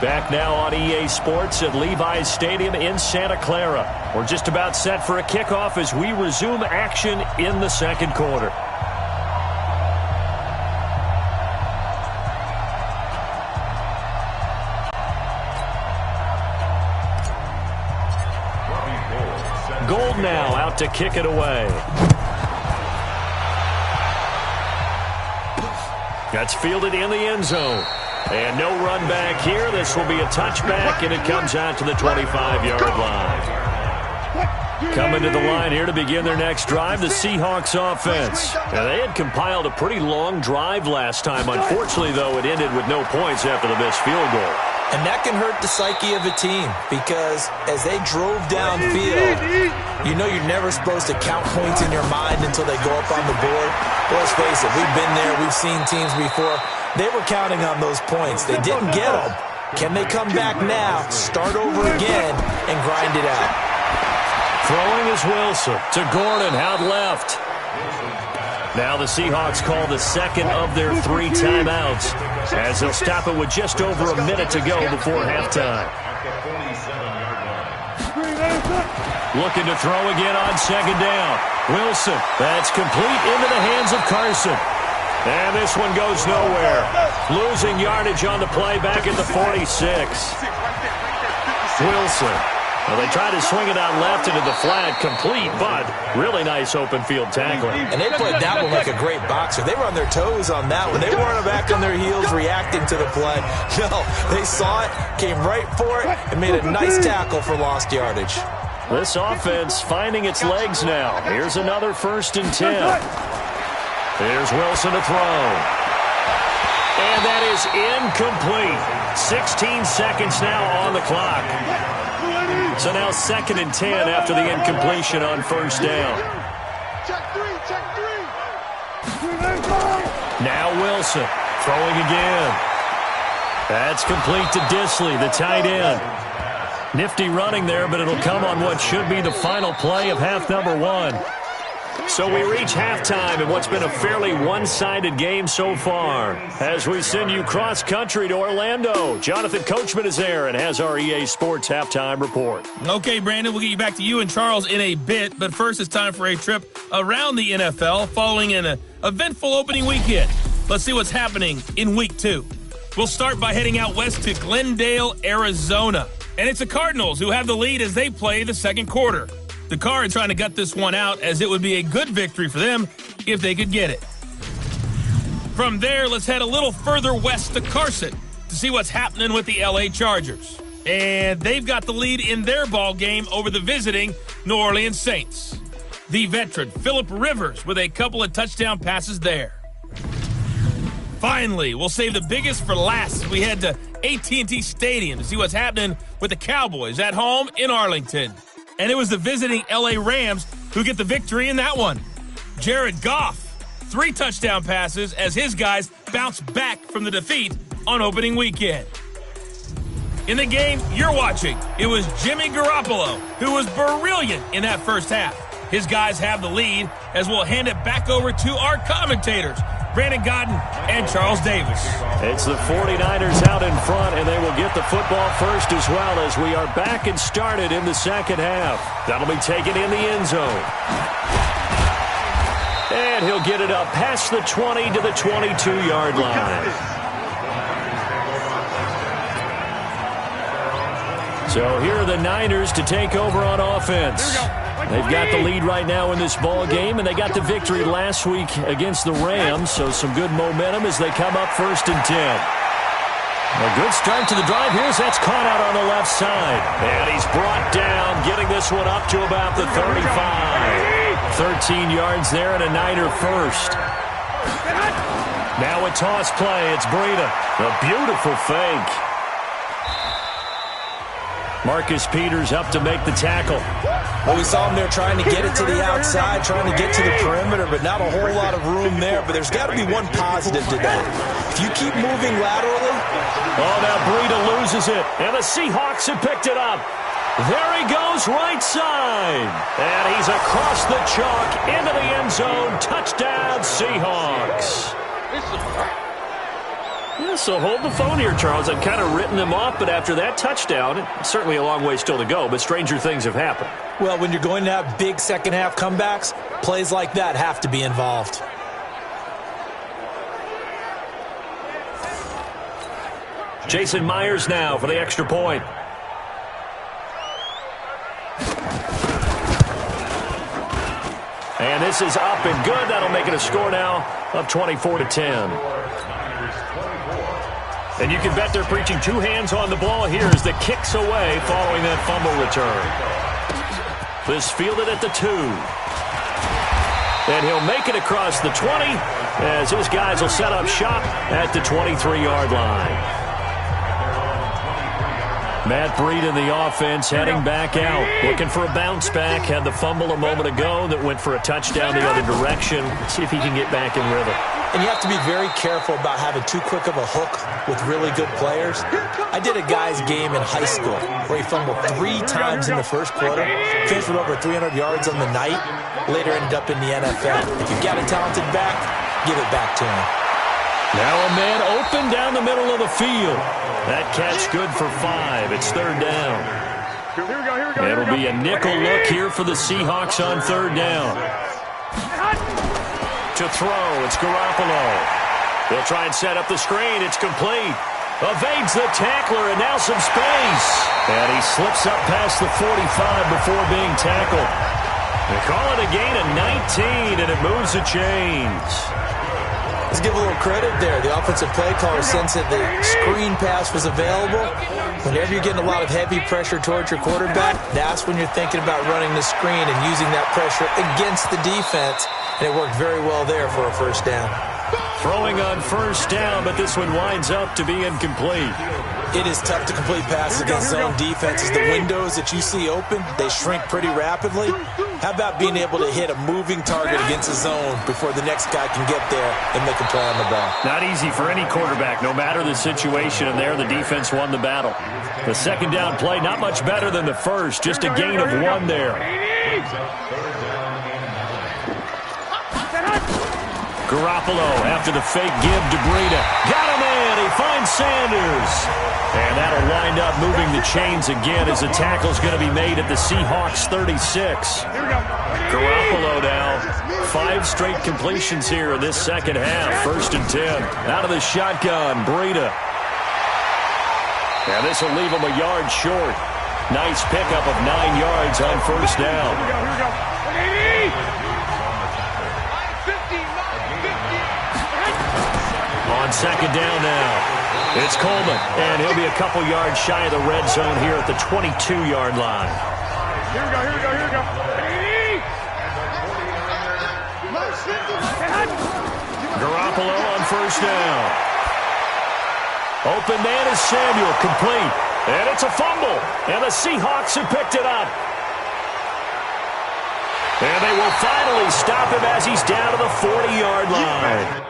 Back now on EA Sports at Levi's Stadium in Santa Clara. We're just about set for a kickoff as we resume action in the second quarter. Gold now out to kick it away. That's fielded in the end zone. And no run back here. This will be a touchback, and it comes out to the 25-yard line. Coming to the line here to begin their next drive, the Seahawks offense. Now, they had compiled a pretty long drive last time. Unfortunately, though, it ended with no points after the missed field goal. And that can hurt the psyche of a team because as they drove downfield, you know you're never supposed to count points in your mind until they go up on the board. Well, let's face it, we've been there, we've seen teams before. They were counting on those points. They didn't get them. Can they come back now, start over again, and grind it out? Throwing is Wilson to Gordon, out left. Now the Seahawks call the second of their 3 timeouts as they'll stop it with just over a minute to go before halftime. Looking to throw again on second down. Wilson, that's complete into the hands of Carson. And this one goes nowhere. Losing yardage on the play back at the 46. Wilson. Well, they tried to swing it out left into the flat, complete, but really nice open field tackling. And they played that one like a great boxer. They were on their toes on that one. They weren't back on their heels reacting to the play. No, they saw it, came right for it, and made a nice tackle for lost yardage. This offense finding its legs now. Here's another 1st and 10. Here's Wilson to throw. And that is incomplete. 16 seconds now on the clock. So now 2nd and 10 after the incompletion on 1st down. Now Wilson throwing again. That's complete to Disley, the tight end. Nifty running there, but it'll come on what should be the final play of half number 1. So we reach halftime in what's been a fairly one-sided game so far. As we send you cross-country to Orlando, Jonathan Coachman is there and has our EA Sports halftime report. Okay, Brandon, we'll get you back to you and Charles in a bit, but first it's time for a trip around the NFL following an eventful opening weekend. Let's see what's happening in Week 2. We'll start by heading out west to Glendale, Arizona. And it's the Cardinals who have the lead as they play the second quarter. The Cards trying to gut this one out as it would be a good victory for them if they could get it. From there, let's head a little further west to Carson to see what's happening with the LA Chargers. And they've got the lead in their ball game over the visiting New Orleans Saints. The veteran, Phillip Rivers, with a couple of touchdown passes there. Finally, we'll save the biggest for last as we head to AT&T Stadium to see what's happening with the Cowboys at home in Arlington. And it was the visiting LA Rams who get the victory in that one. Jared Goff, 3 touchdown passes as his guys bounce back from the defeat on opening weekend. In the game you're watching, it was Jimmy Garoppolo who was brilliant in that first half. His guys have the lead as we'll hand it back over to our commentators, Brandon Godden and Charles Davis. It's the 49ers out in front, and they will get the football first as well as we are back and started in the second half. That'll be taken in the end zone. And he'll get it up past the 20 to the 22-yard line. So here are the Niners to take over on offense. They've got the lead right now in this ball game, and they got the victory last week against the Rams, so some good momentum as they come up 1st and 10. A good start to the drive here as that's caught out on the left side. And he's brought down, getting this one up to about the 35. 13 yards there and a Niner first. Now a toss play, it's Breida. A beautiful fake. Marcus Peters up to make the tackle. Well, we saw him there trying to get it to the outside, trying to get to the perimeter, but not a whole lot of room there. But there's got to be one positive to that. If you keep moving laterally. Oh, now Breida loses it, and the Seahawks have picked it up. There he goes, right side. And he's across the chalk into the end zone. Touchdown, Seahawks. Yeah, so hold the phone here, Charles. I've kind of written them off, but after that touchdown, certainly a long way still to go, but stranger things have happened. Well, when you're going to have big second-half comebacks, plays like that have to be involved. Jason Myers now for the extra point. And this is up and good. That'll make it a score now of 24-10. And you can bet they're preaching two hands on the ball here as the kick's away following that fumble return. This fielded at the 2. And he'll make it across the 20 as his guys will set up shop at the 23-yard line. Matt Breed in the offense heading back out. Looking for a bounce back. Had the fumble a moment ago that went for a touchdown the other direction. Let's see if he can get back in rhythm. And you have to be very careful about having too quick of a hook with really good players. I did a guy's game in high school where he fumbled 3 times in the first quarter, finished with over 300 yards on the night, later ended up in the NFL. If you've got a talented back, give it back to him. Now a man open down the middle of the field. That catch good for 5. It's third down. It'll be a nickel look here for the Seahawks on third down. To throw, it's Garoppolo. They'll try and set up the screen. It's complete. Evades the tackler, and now some space. And he slips up past the 45 before being tackled. They call it a gain of 19, and it moves the chains. Let's give a little credit there. The offensive play caller sensed that the screen pass was available. Whenever you're getting a lot of heavy pressure towards your quarterback, that's when you're thinking about running the screen and using that pressure against the defense. And it worked very well there for a first down. Throwing on first down, but this one winds up to be incomplete. It is tough to complete passes against zone defenses. The windows that you see open, they shrink pretty rapidly. How about being able to hit a moving target against a zone before the next guy can get there and make a play on the ball? Not easy for any quarterback, no matter the situation, and there the defense won the battle. The second down play, not much better than the first, just a gain of 1 there. Garoppolo after the fake give to Breida. Got him in. He finds Sanders. And that'll wind up moving the chains again as the tackle's going to be made at the Seahawks 36. Garoppolo now. 5 straight completions here in this second half. First and 10. Out of the shotgun, Breida. And this will leave him a yard short. Nice pickup of 9 yards on first down. On second down now, it's Coleman, and he'll be a couple yards shy of the red zone here at the 22-yard line. Here we go. Garoppolo on first down. Open man is Samuel, complete. And it's a fumble, and the Seahawks have picked it up. And they will finally stop him as he's down to the 40-yard line.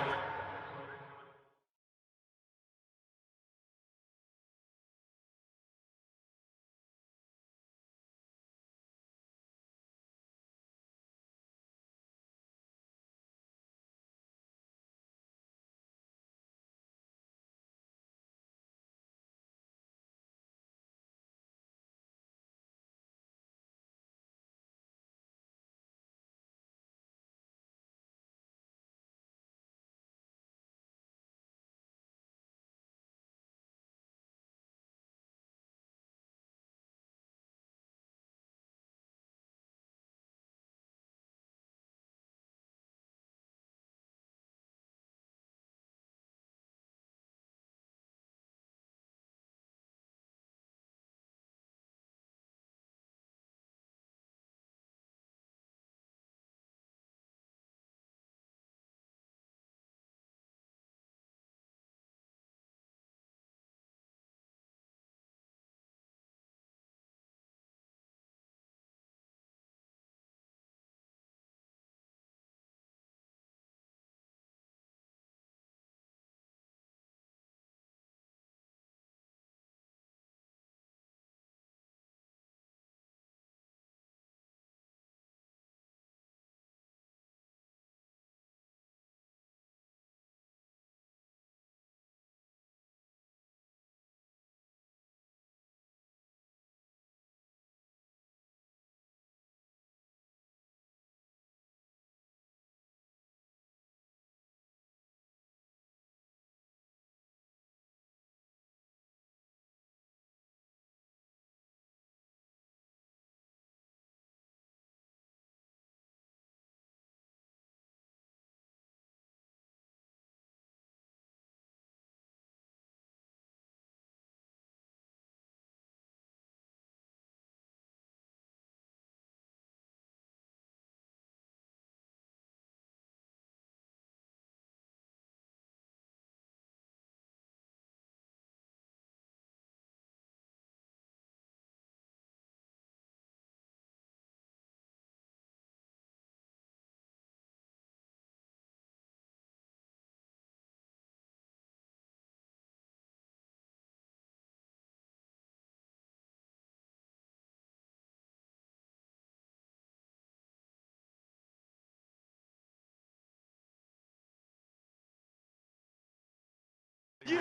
We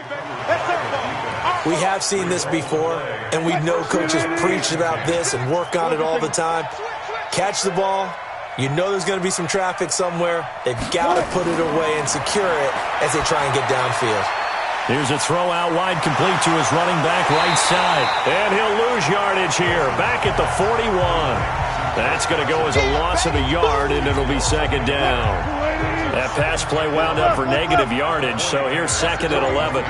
have seen this before, and we know coaches preach about this and work on it all the time. Catch the ball. You know there's going to be some traffic somewhere. They've got to put it away and secure it as they try and get downfield. Here's a throw out wide, complete to his running back right side. And he'll lose yardage here, back at the 41. That's going to go as a loss of a yard, and it'll be second down. That pass play wound up for negative yardage, so here's second and 11.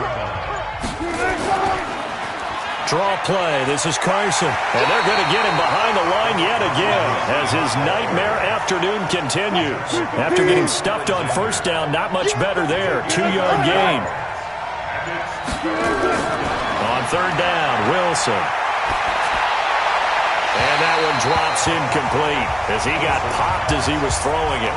Draw play. This is Carson. And they're going to get him behind the line yet again as his nightmare afternoon continues. After getting stuffed on first down, not much better there. 2-yard gain. On third down, Wilson. And that one drops incomplete as he got popped as he was throwing it.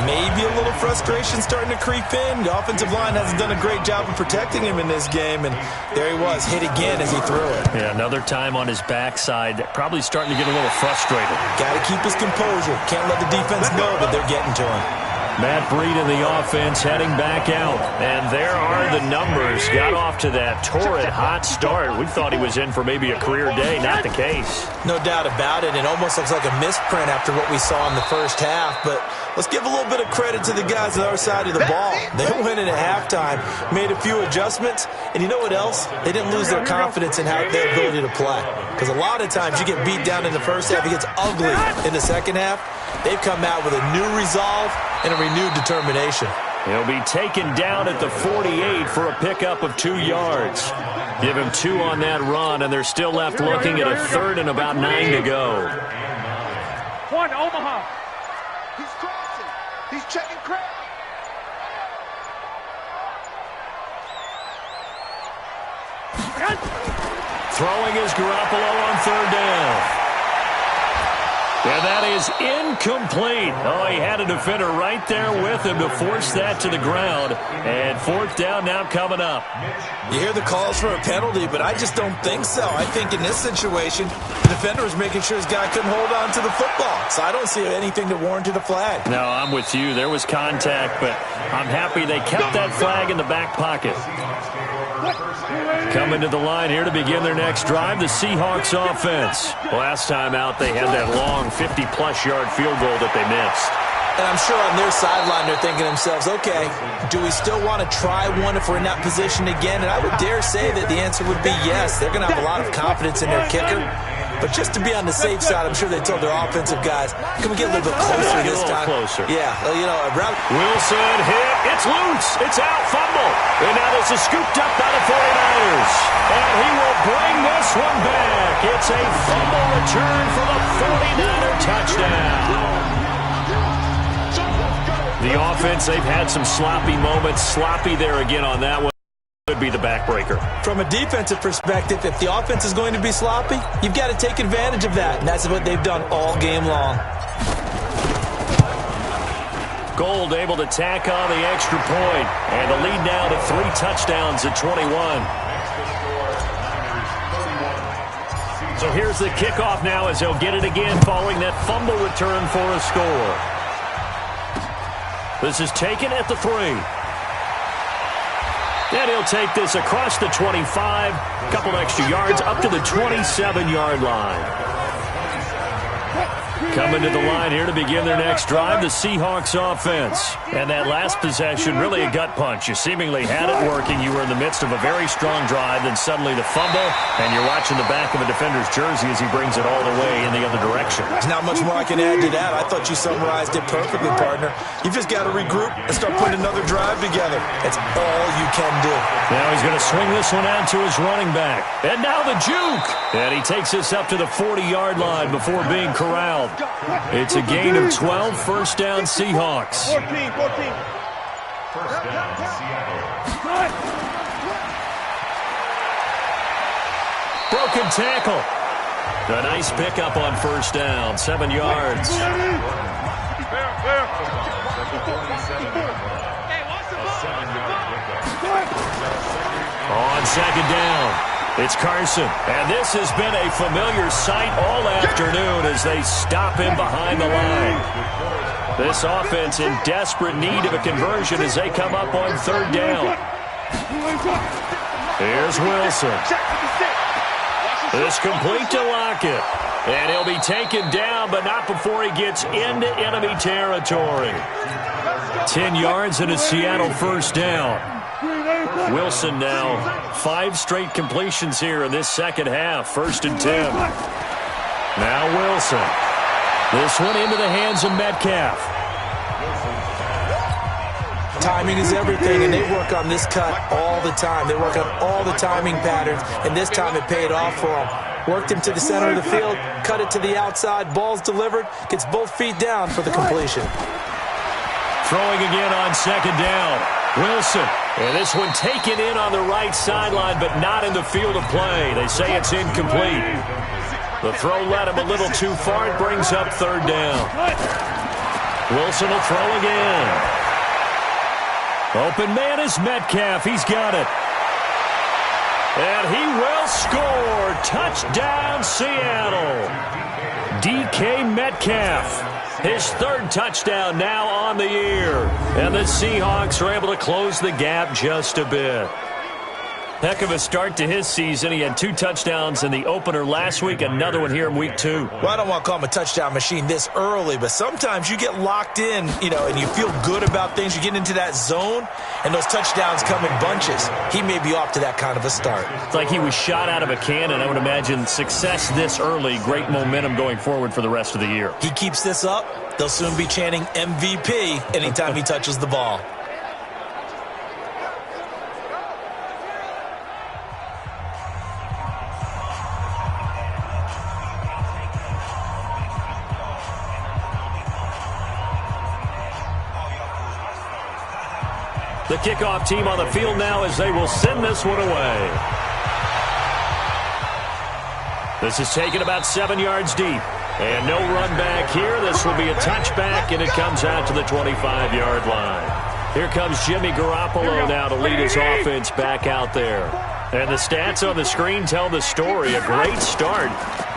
Maybe a little frustration starting to creep in. The offensive line hasn't done a great job of protecting him in this game, and there he was, hit again as he threw it. Yeah, another time on his backside, probably starting to get a little frustrated. Got to keep his composure. Can't let the defense know that they're getting to him. Matt Breed in the offense heading back out. And there are the numbers. Got off to that torrid hot start. We thought he was in for maybe a career day. Not the case. No doubt about it. It almost looks like a misprint after what we saw in the first half. But let's give a little bit of credit to the guys on the other side of the ball. They went in at halftime, made a few adjustments. And you know what else? They didn't lose their confidence in their ability to play. Because a lot of times you get beat down in the first half. It gets ugly in the second half. They've come out with a new resolve and a renewed determination. He'll be taken down at the 48 for a pickup of 2 yards. Give him 2 on that run, and they're still left looking at a third and about 9 to go. One, Omaha. He's crossing. He's checking crowd. Throwing is Garoppolo on third down. And that is incomplete. Oh, he had a defender right there with him to force that to the ground. And fourth down now coming up. You hear the calls for a penalty, but I just don't think so. I think in this situation, the defender was making sure his guy couldn't hold on to the football. So I don't see anything to warrant a flag. No, I'm with you. There was contact, but I'm happy they kept that flag in the back pocket. Coming to the line here to begin their next drive, the Seahawks offense. Last time out, they had that long 50-plus yard field goal that they missed. And I'm sure on their sideline, they're thinking to themselves, okay, do we still want to try one if we're in that position again? And I would dare say that the answer would be yes. They're going to have a lot of confidence in their kicker. But just to be on the safe side, I'm sure they told their offensive guys, can we get a little bit closer this time? Closer. Yeah, you know, Wilson hit. It's loose. It's out. Fumble. And now this is scooped up by the 49ers. And he will bring this one back. It's a fumble return for the 49er touchdown. The offense, they've had some sloppy moments. Sloppy there again on that one. Could be the backbreaker. From a defensive perspective, if the offense is going to be sloppy, you've got to take advantage of that. And that's what they've done all game long. Gold able to tack on the extra point. And the lead now to 3 touchdowns at 21. So here's the kickoff now as they'll get it again following that fumble return for a score. This is taken at the 3. And he'll take this across the 25, a couple extra yards up to the 27-yard line. Coming to the line here to begin their next drive, the Seahawks offense. And that last possession, really a gut punch. You seemingly had it working. You were in the midst of a very strong drive, then suddenly the fumble, and you're watching the back of a defender's jersey as he brings it all the way in the other direction. There's not much more I can add to that. I thought you summarized it perfectly, partner. You've just got to regroup and start putting another drive together. That's all you can do. Now he's going to swing this one out to his running back. And now the juke. And he takes this up to the 40-yard line before being corralled. It's a gain of 12, first down Seahawks. 14. First down, Seattle. Broken tackle. A nice pickup on first down, 7 yards. On second down. It's Carson, and this has been a familiar sight all afternoon as they stop him behind the line. This offense in desperate need of a conversion as they come up on third down. Here's Wilson. This complete to Lockett. And he'll be taken down, but not before he gets into enemy territory. 10 yards and a Seattle first down. Wilson now 5 straight completions here in this second half. 1st and 10. Now Wilson. This one into the hands of Metcalf. Timing is everything, and they work on this cut all the time. They work on all the timing patterns, and this time it paid off for them. Worked him to the center of the field, cut it to the outside, ball's delivered, gets both feet down for the completion. Throwing again on 2nd down. Wilson. And this one taken in on the right sideline, but not in the field of play. They say it's incomplete. The throw led him a little too far. It brings up 3rd down. Wilson will throw again. Open man is Metcalf. He's got it. And he will score. Touchdown, Seattle. DK Metcalf. His 3rd touchdown now on the year. And the Seahawks are able to close the gap just a bit. Heck of a start to his season. He had 2 touchdowns in the opener last week, another one here in week 2. Well, I don't want to call him a touchdown machine this early, but sometimes you get locked in, and you feel good about things. You get into that zone, and those touchdowns come in bunches. He may be off to that kind of a start. It's like he was shot out of a cannon. I would imagine success this early, great momentum going forward for the rest of the year. He keeps this up, they'll soon be chanting MVP anytime he touches the ball. The kickoff team on the field now as they will send this one away. This is taken about 7 yards deep. And no run back here. This will be a touchback, and it comes out to the 25-yard line. Here comes Jimmy Garoppolo now to lead his offense back out there. And the stats on the screen tell the story. A great start.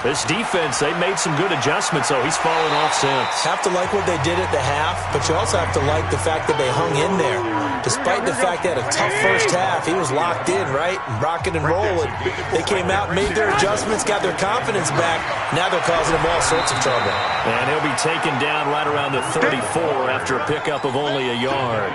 This defense, they made some good adjustments, so he's fallen off since. Have to like what they did at the half, but you also have to like the fact that they hung in there. Despite the fact they had a tough first half, he was locked in, right? Rocking and rolling. They came out, made their adjustments, got their confidence back. Now they're causing him all sorts of trouble. And he'll be taken down right around the 34 after a pickup of only a yard.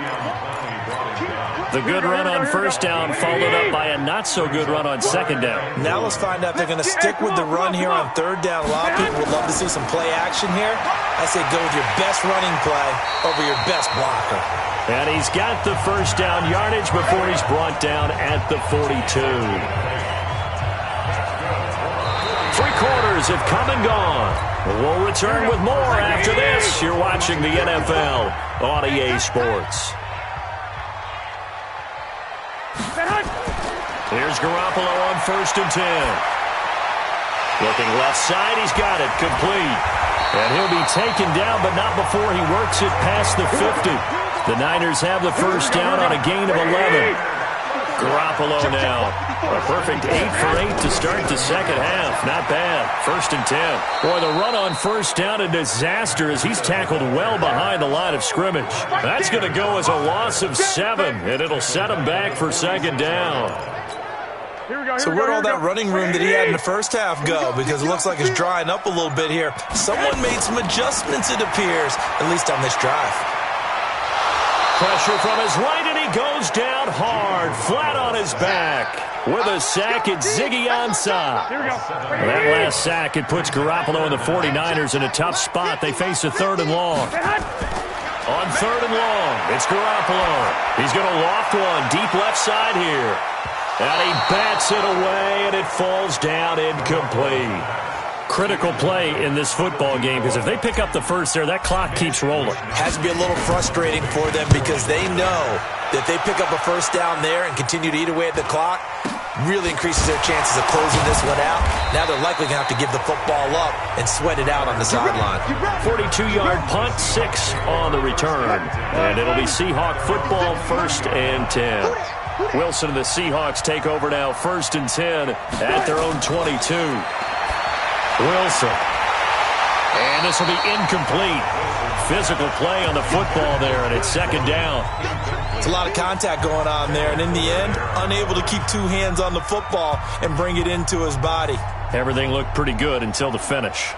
The good run on 1st down followed up by a not-so-good run on 2nd down. Now let's find out if they're going to stick with the run here on 3rd down. A lot of people would love to see some play action here. I say go with your best running play over your best blocker. And he's got the 1st down yardage before he's brought down at the 42. 3 quarters have come and gone. We'll return with more after this. You're watching the NFL on EA Sports. Here's Garoppolo on 1st and 10. Looking left side, he's got it, complete. And he'll be taken down, but not before he works it past the 50. The Niners have the 1st down on a gain of 11. Garoppolo now. A perfect 8 for 8 to start the second half. Not bad. 1st and 10. Boy, the run on 1st down, a disaster as he's tackled well behind the line of scrimmage. That's going to go as a loss of 7, and it'll set him back for 2nd down. So where'd all that running room that he had in the first half go? Because it looks like it's drying up a little bit here. Someone made some adjustments, it appears, at least on this drive. Pressure from his right, and he goes down hard, flat on his back. With a sack, it's Ziggy Ansah. That last sack, it puts Garoppolo and the 49ers in a tough spot. They face a 3rd and long. On 3rd and long, it's Garoppolo. He's going to loft one deep left side here. And he bats it away, and it falls down incomplete. Critical play in this football game, because if they pick up the 1st there, that clock keeps rolling. Has to be a little frustrating for them because they know that they pick up a 1st down there and continue to eat away at the clock, really increases their chances of closing this one out. Now they're likely going to have to give the football up and sweat it out on the sideline. 42-yard punt, 6 on the return. And it'll be Seahawk football, 1st and 10. Wilson and the Seahawks take over now, 1st and 10 at their own 22. Wilson. And this will be incomplete. physical play on the football there, and it's second down. It's a lot of contact going on there, and in the end, unable to keep two hands on the football and bring it into his body. Everything looked pretty good until the finish.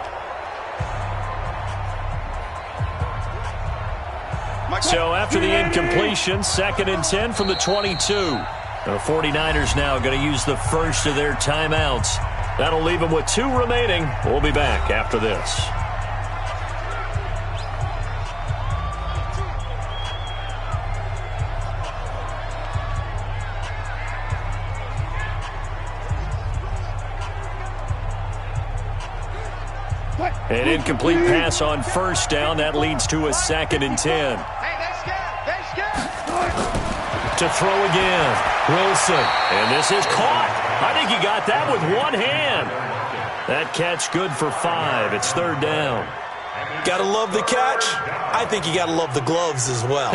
So after the incompletion, 2nd and 10 from the 22. The 49ers now going to use the first of their timeouts. That'll leave them with 2 remaining. We'll be back after this. An incomplete pass on first down. That leads to a 2nd and 10. To throw again. Wilson. And this is caught. I think he got that with one hand. That catch good for 5. It's 3rd down. Gotta love the catch. I think you gotta love the gloves as well.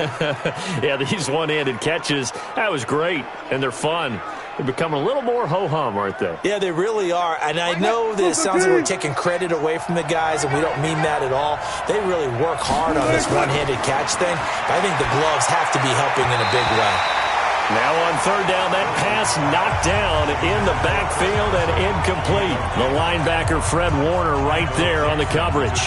Yeah, these one-handed catches, that was great. And they're fun. They're becoming a little more ho-hum, aren't they? Yeah, they really are. And I know that it sounds like we're taking credit away from the guys, and we don't mean that at all. They really work hard on this one-handed catch thing. But I think the gloves have to be helping in a big way. Now on 3rd down, that pass knocked down in the backfield and incomplete. The linebacker, Fred Warner, right there on the coverage.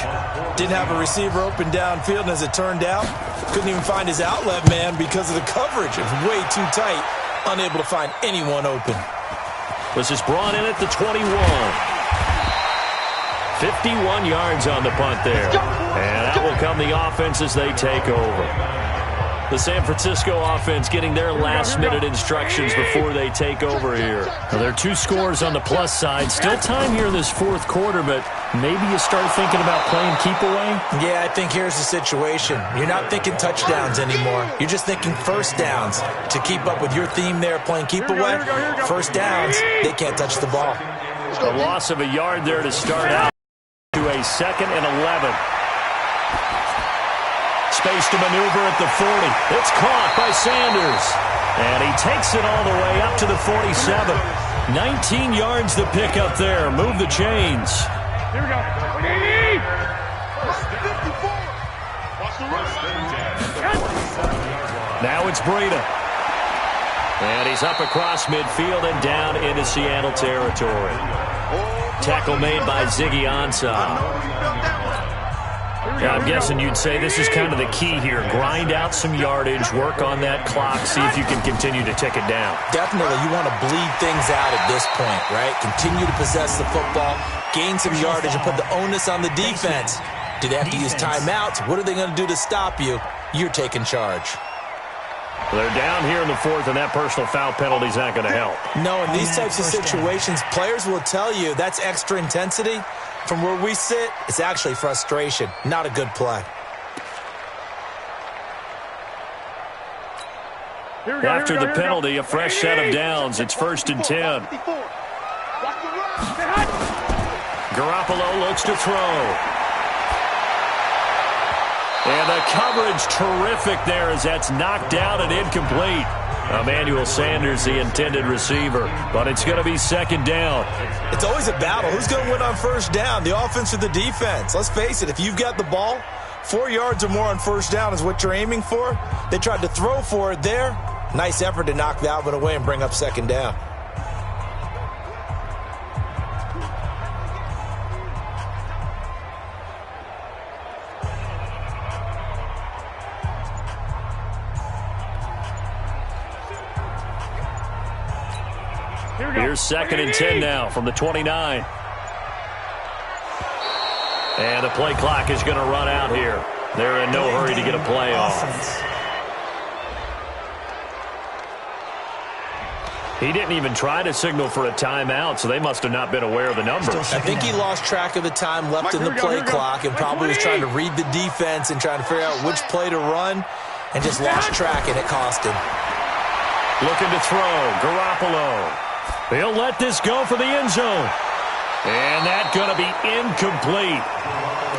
Didn't have a receiver open downfield, and as it turned out, couldn't even find his outlet man because of the coverage. It was way too tight. Unable to find anyone open. This is brought in at the 21. 51 yards on the punt there. And out will come the offense as they take over. The San Francisco offense getting their last-minute instructions before they take over here. Now, there are 2 scores on the plus side. Still time here in this 4th quarter, but maybe you start thinking about playing keep away? Yeah, I think here's the situation. You're not thinking touchdowns anymore. You're just thinking first downs. To keep up with your theme there, playing keep away, first downs, they can't touch the ball. A loss of a yard there to start out to a 2nd and 11. Space to maneuver at the 40. It's caught by Sanders. And he takes it all the way up to the 47. 19 yards to pick up there. Move the chains. Here we go. Now it's Breida. And he's up across midfield and down into Seattle territory. Tackle made by Ziggy Ansah. Yeah, I'm guessing you'd say this is kind of the key here. Grind out some yardage, work on that clock, see if you can continue to tick it down. Definitely, you want to bleed things out at this point, right? Continue to possess the football, gain some yardage, and put the onus on the defense. Do they have to use timeouts? What are they going to do to stop you? You're taking charge. They're down here in the 4th, and that personal foul penalty is not going to help. No, in these types of situations, players will tell you that's extra intensity. From where we sit, it's actually frustration. Not a good play. After the penalty, a fresh set of downs. It's 1st and 10. Garoppolo looks to throw. And the coverage terrific there as that's knocked out and incomplete. Emmanuel Sanders, the intended receiver, but it's going to be 2nd down. It's always a battle. Who's going to win on first down, the offense or the defense? Let's face it, if you've got the ball, 4 yards or more on first down is what you're aiming for. They tried to throw for it there. Nice effort to knock that one away and bring up 2nd down. Here's 2nd and 10 now from the 29. And the play clock is going to run out here. They're in no hurry to get a play off. He didn't even try to signal for a timeout, so they must have not been aware of the numbers. I think he lost track of the time left in the play clock and probably was trying to read the defense and trying to figure out which play to run and just lost track, and it cost him. Looking to throw. Garoppolo. He'll let this go for the end zone. And that's going to be incomplete.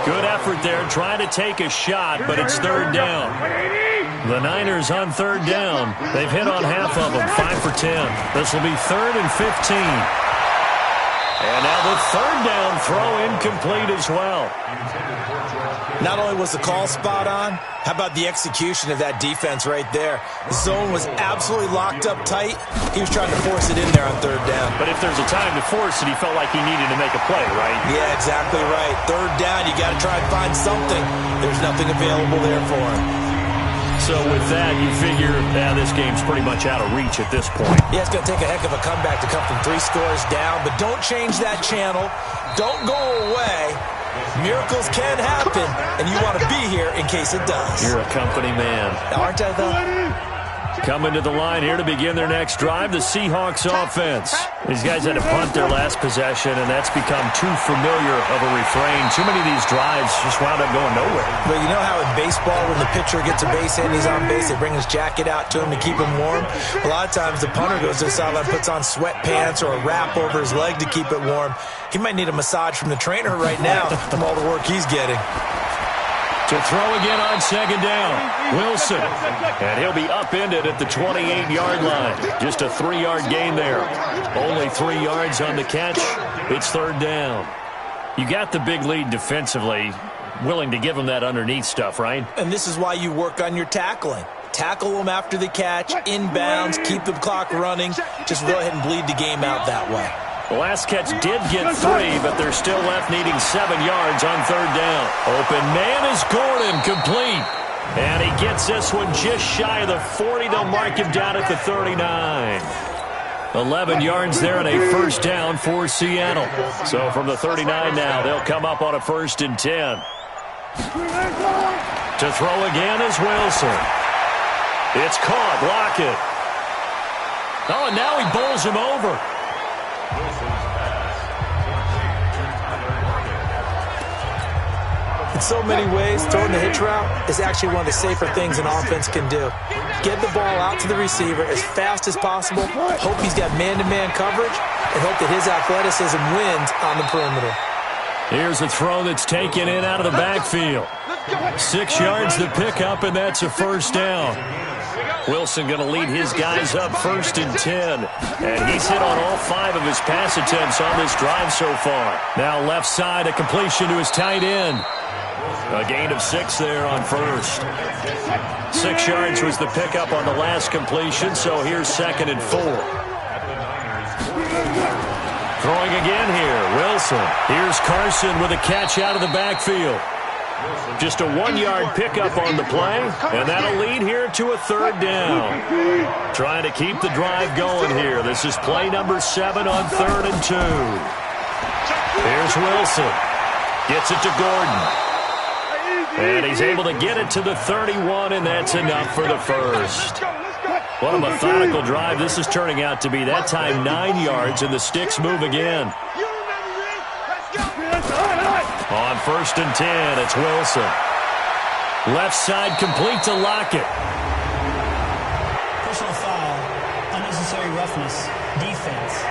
Good effort there, trying to take a shot, but it's 3rd down. The Niners on 3rd down. They've hit on half of them, 5 for 10. This will be 3rd and 15. And now the 3rd down throw incomplete as well. Not only was the call spot on, how about the execution of that defense right there? The zone was absolutely locked up tight. He was trying to force it in there on third down. But if there's a time to force it, he felt like he needed to make a play, right? Yeah, exactly right. Third down, you got to try and find something. There's nothing available there for him. So with that, you figure this game's pretty much out of reach at this point. Yeah, it's going to take a heck of a comeback to come from 3 scores down, but don't change that channel. Don't go away. Miracles can happen, and you want to be here in case it does. You're a company man. Aren't I, though? Coming to the line here to begin their next drive, the Seahawks offense. These guys had to punt their last possession, and that's become too familiar of a refrain. Too many of these drives just wound up going nowhere. But you know how in baseball, when the pitcher gets a base hit and he's on base, they bring his jacket out to him to keep him warm? A lot of times the punter goes to the sideline, puts on sweatpants or a wrap over his leg to keep it warm. He might need a massage from the trainer right now from all the work he's getting. To throw again on second down, Wilson. And he'll be upended at the 28-yard line. Just a 3-yard gain there. Only 3 yards on the catch. It's third down. You got the big lead defensively. Willing to give him that underneath stuff, right? And this is why you work on your tackling. Tackle them after the catch, inbounds, keep the clock running. Just go ahead and bleed the game out that way. The last catch did get 3, but they're still left needing 7 yards on third down. Open man is Gordon, complete. And he gets this one just shy of the 40. They'll mark him down at the 39. 11 yards there and a first down for Seattle. So from the 39 now, they'll come up on a 1st and 10. To throw again is Wilson. It's caught. Lockett. Oh, and now he bowls him over. In so many ways, throwing the hitch route is actually one of the safer things an offense can do. Get the ball out to the receiver as fast as possible, hope he's got man-to-man coverage, and hope that his athleticism wins on the perimeter. Here's a throw that's taken in out of the backfield. 6 yards to pick up, and that's a first down. Wilson going to lead his guys up 1st and 10. And he's hit on all 5 of his pass attempts on this drive so far. Now left side, a completion to his tight end. A gain of 6 there on first. 6 yards was the pickup on the last completion, so here's 2nd and 4. Throwing again here, Wilson. Here's Carson with a catch out of the backfield. Just a 1-yard pickup on the play, and that'll lead here to a third down. Trying to keep the drive going here. This is play number 7 on 3rd and 2. Here's Wilson. Gets it to Gordon. And he's able to get it to the 31, and that's enough for the first. What a methodical drive this is turning out to be. That time 9 yards, and the sticks move again. On 1st and 10, it's Wilson. Left side complete to Lockett. Personal foul, unnecessary roughness, defense.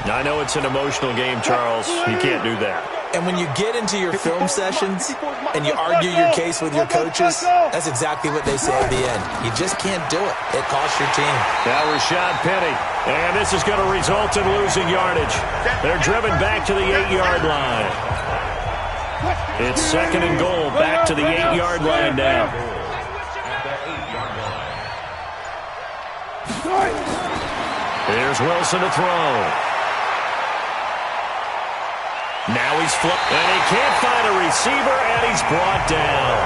I know it's an emotional game, Charles. You can't do that. And when you get into your film sessions and you argue your case with your coaches, that's exactly what they say at the end. You just can't do it. It costs your team. Now Rashad Penny. And this is going to result in losing yardage. They're driven back to the 8-yard line. It's 2nd and goal, back to the 8-yard line now. Here's Wilson to throw. Now he's flipped, and he can't find a receiver, and he's brought down.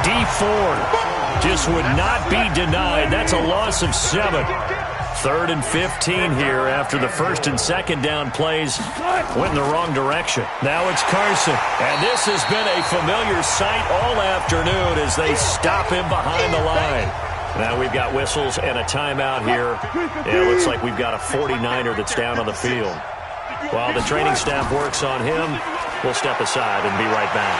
D Ford just would not be denied. That's a loss of 7. 3rd and 15 here after the 1st and 2nd down plays went in the wrong direction. Now it's Carson, and this has been a familiar sight all afternoon as they stop him behind the line. Now we've got whistles and a timeout here. It looks like we've got a 49er that's down on the field. While the training staff works on him, we'll step aside and be right back.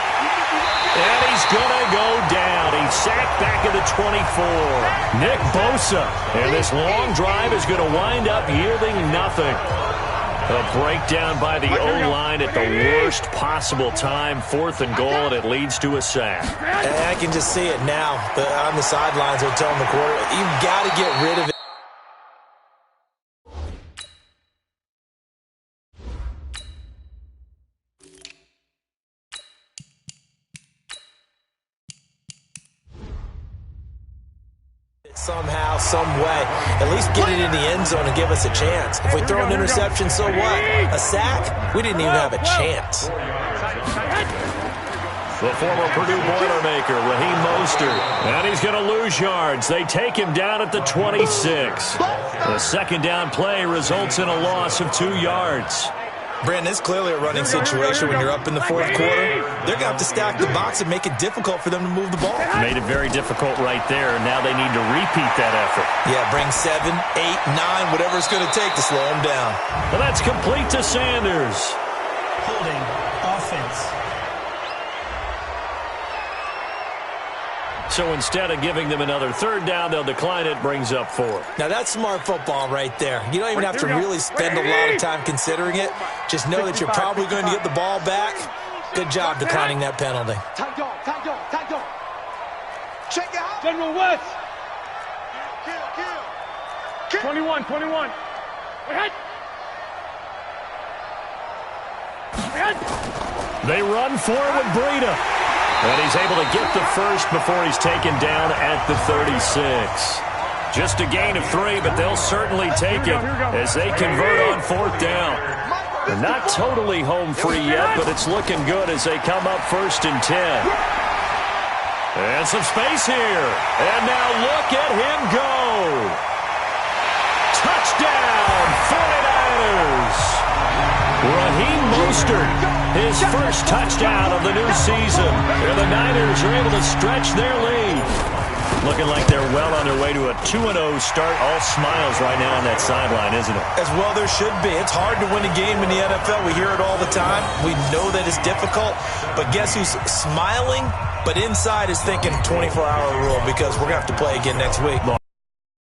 And he's going to go down. He's sacked back at the 24. Nick Bosa. And this long drive is going to wind up yielding nothing. A breakdown by the O-line at the worst possible time. 4th and goal, and it leads to a sack. And I can just see it now. On the sidelines, they're telling the quarterback, you've got to get rid of it. somehow, some way. At least get it in the end zone and give us a chance. If we throw an interception, so what? A sack? We didn't even have a chance. The former Purdue Boilermaker, Raheem Mostert. And he's going to lose yards. They take him down at the 26. The second down play results in a loss of 2 yards. Brandon, it's clearly a running situation when you're up in the fourth quarter. They're going to have to stack the box and make it difficult for them to move the ball. Made it very difficult right there. Now they need to repeat that effort. Yeah, bring 7, 8, 9, whatever it's going to take to slow them down. And that's complete to Sanders. Holding. Offense. So instead of giving them another third down, they'll decline it, brings up 4. Now that's smart football right there. You don't even have to really spend a lot of time considering it. Just know that you're probably going to get the ball back. Good job declining that penalty. Tight dog. Check it out. General West. Kill. 21. They run forward with Breida. And he's able to get the first before he's taken down at the 36. Just a gain of 3, but they'll certainly take it as they convert on 4th down. They're not totally home free yet, but it's looking good as they come up 1st and 10. And some space here. And now look at him go. Touchdown, 49ers. Raheem Mostert, his first touchdown of the new season. And the Niners are able to stretch their lead. Looking like they're well on their way to a 2-0 start. All smiles right now on that sideline, isn't it? As well there should be. It's hard to win a game in the NFL. We hear it all the time. We know that it's difficult. But guess who's smiling? But inside is thinking 24-hour rule because we're going to have to play again next week.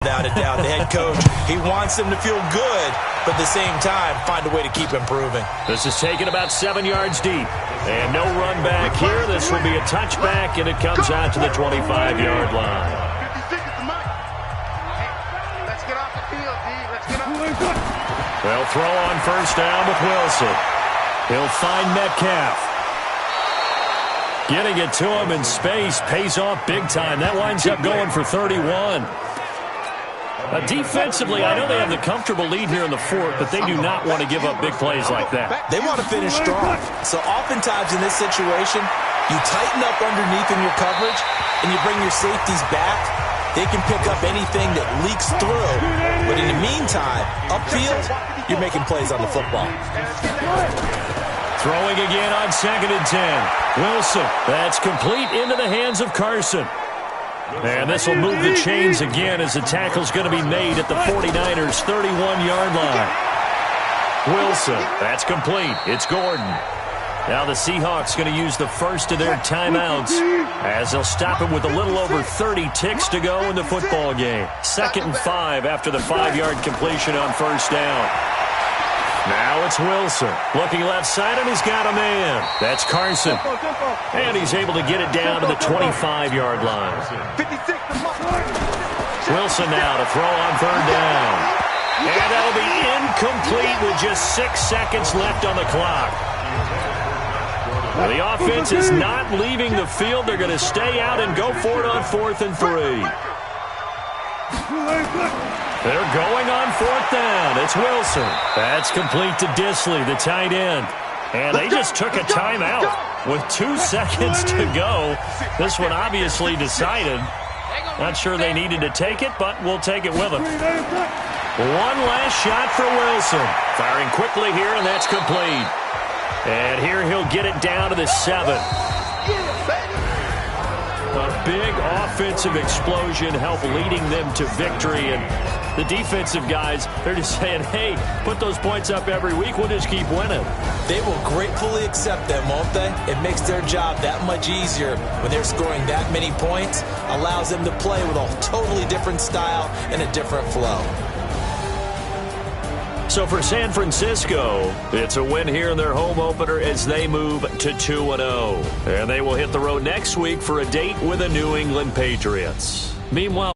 Without a doubt, the head coach, he wants them to feel good, but at the same time, find a way to keep improving. This is taken about 7 yards deep. And no run back here. This will be a touchback, and it comes out to the 25-yard line. 56 is the mark. Let's get off the field, D. Let's get off. They'll throw on 1st down with Wilson. He'll find Metcalf. Getting it to him in space pays off big time. That winds up going for 31. Defensively, I know they have the comfortable lead here in the 4th, but they do not want to give up big plays like that. They want to finish strong. So oftentimes in this situation, you tighten up underneath in your coverage, and you bring your safeties back. They can pick up anything that leaks through. But in the meantime, upfield, you're making plays on the football. Throwing again on 2nd and 10. Wilson, that's complete into the hands of Carson. And this will move the chains again as the tackle's going to be made at the 49ers' 31-yard line. Wilson, that's complete. It's Gordon. Now the Seahawks going to use the first of their timeouts as they'll stop it with a little over 30 ticks to go in the football game. 2nd and 5 after the 5-yard completion on 1st down. Now it's Wilson. Looking left side, and he's got a man. That's Carson. And he's able to get it down to the 25-yard line. Wilson now to throw on 3rd down. And that'll be incomplete with just 6 seconds left on the clock. Now the offense is not leaving the field. They're going to stay out and go for it on 4th and 3. They're going on 4th down. It's Wilson. That's complete to Disley, the tight end. And they just took a timeout with 2 seconds to go. This one obviously decided. Not sure they needed to take it, but we'll take it with them. One last shot for Wilson. Firing quickly here, and that's complete. And here he'll get it down to the 7. A big offensive explosion helped leading them to victory. And the defensive guys, they're just saying, hey, put those points up every week. We'll just keep winning. They will gratefully accept them, won't they? It makes their job that much easier when they're scoring that many points. Allows them to play with a totally different style and a different flow. So for San Francisco, it's a win here in their home opener as they move to 2-0. And they will hit the road next week for a date with the New England Patriots. Meanwhile,